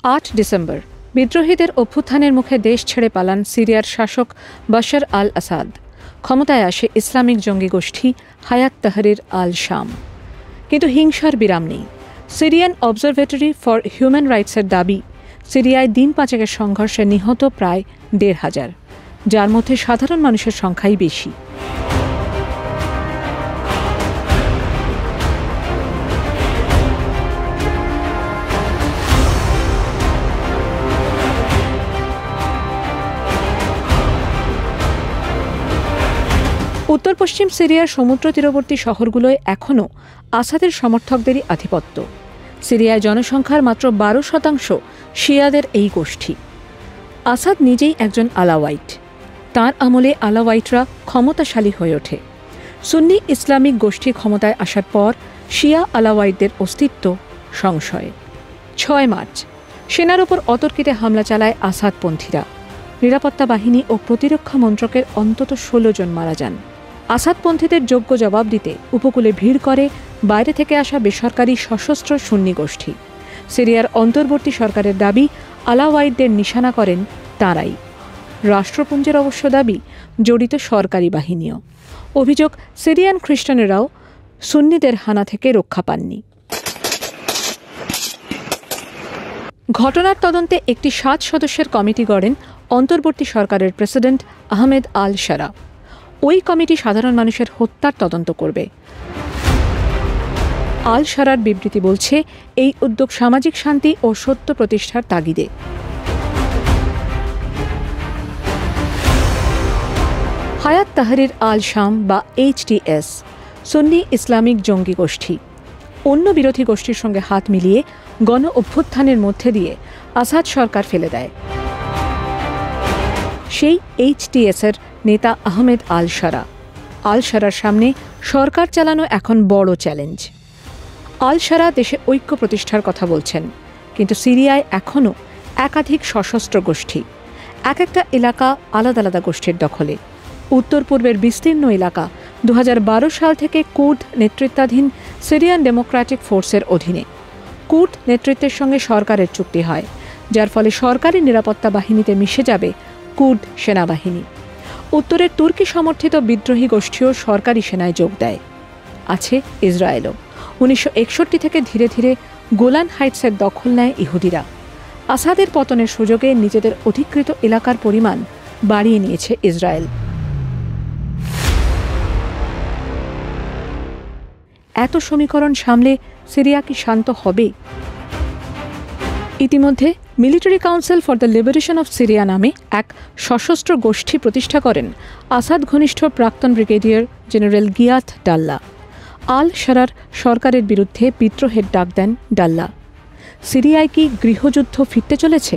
8 December বিদ্রোহীদের অভ্যুত্থানের মুখে দেশ ছেড়ে পালান সিরিয়ার শাসক বাশার আল আসাদ। ক্ষমতায় আসে ইসলামিক জঙ্গি গোষ্ঠী হায়াত তাহরির আল শাম। কিন্তু হিংসার বিরাম নেই। সিরিয়ান অবজারভেটরি ফর হিউম্যান রাইটসের দাবি, সিরিয়ায় দিন পাঁচেকের সংঘর্ষে নিহত প্রায় ১,৫০০, যার মধ্যে সাধারণ মানুষের সংখ্যাই বেশি। উত্তর পশ্চিম সিরিয়ার সমুদ্র তীরবর্তী শহরগুলোয় এখনও আসাদের সমর্থকদেরই আধিপত্য। সিরিয়ায় জনসংখ্যার মাত্র ১২% শিয়াদের এই গোষ্ঠী। আসাদ নিজেই একজন আলাওয়াইট। তাঁর আমলে আলাওয়াইটরা ক্ষমতাশালী হয়ে ওঠে। সুন্নি ইসলামিক গোষ্ঠী ক্ষমতায় আসার পর শিয়া আলাওয়াইটদের অস্তিত্ব সংশয়ে। ৬ মার্চ সেনার উপর অতর্কিতে হামলা চালায় আসাদপন্থীরা। নিরাপত্তা বাহিনী ও প্রতিরক্ষা মন্ত্রকের অন্তত ১৬ জন মারা যান। আসাদপন্থীদের যোগ্য জবাব দিতে উপকূলে ভিড় করে বাইরে থেকে আসা বেসরকারি সশস্ত্র সুন্নি গোষ্ঠী। সিরিয়ার অন্তর্বর্তী সরকারের দাবি, আলাওয়াইটদের নিশানা করেন তাঁরাই। রাষ্ট্রপুঞ্জের অবশ্য দাবি, জড়িত সরকারি বাহিনীও। অভিযোগ, সিরিয়ান খ্রিস্টানেরাও সুন্নিদের হানা থেকে রক্ষা পাননি। ঘটনার তদন্তে একটি ৭ সদস্যের কমিটি গড়েন অন্তর্বর্তী সরকারের প্রেসিডেন্ট আহমেদ আল শারা। ওই কমিটি সাধারণ মানুষের হত্যার তদন্ত করবে। আল শারার বিবৃতি বলছে, এই উদ্যোগ সামাজিক শান্তি ও সত্য প্রতিষ্ঠার তাগিদে। হায়াত তাহরির আল শাম বা HTS সুন্নি ইসলামিক জঙ্গি গোষ্ঠী। অন্য বিরোধী গোষ্ঠীর সঙ্গে হাত মিলিয়ে গণ অভ্যুত্থানের মধ্যে দিয়ে আসাদ সরকার ফেলে দেয়। সেই HTS-এর নেতা আহমেদ আল শারা। আল শারার সামনে সরকার চালানো এখন বড় চ্যালেঞ্জ। আল শারা দেশে ঐক্য প্রতিষ্ঠার কথা বলছেন, কিন্তু সিরিয়ায় এখনও একাধিক সশস্ত্র গোষ্ঠী। একটা এলাকা আলাদা আলাদা গোষ্ঠীর দখলে। উত্তর পূর্বের বিস্তীর্ণ এলাকা ২০১২ সাল থেকে কুর্দ নেতৃত্বাধীন সিরিয়ান ডেমোক্রেটিক ফোর্সের অধীনে। কুর্দ নেতৃত্বের সঙ্গে সরকারের চুক্তি হয়, যার ফলে সরকারি নিরাপত্তা বাহিনীতে মিশে যাবে কুর্দ সেনাবাহিনী। উত্তরের তুর্কি সমর্থিত বিদ্রোহী গোষ্ঠীও সরকারি সেনায় যোগ দেয়। আছে ইসরায়েলও। ১৯৬১ থেকে ধীরে ধীরে গোলান হাইটসের দখল নেয় ইহুদিরা। আসাদের পতনের সুযোগে নিজেদের অধিকৃত এলাকার পরিমাণ বাড়িয়ে নিয়েছে ইসরায়েল। এত সমীকরণ সামলে সিরিয়া কি শান্ত হবে? ইতিমধ্যে military council for the liberation of Syria নামে এক সশস্ত্র গোষ্ঠী প্রতিষ্ঠা করেন আসাদ ঘনিষ্ঠ প্রাক্তন ব্রিগেডিয়ার জেনারেল গিয়াথ ডাল্লা। আল শারার সরকারের বিরুদ্ধে বিদ্রোহের ডাক দেন ডাল্লা। সিরিয়ায় কি গৃহযুদ্ধ ফিরতে চলেছে?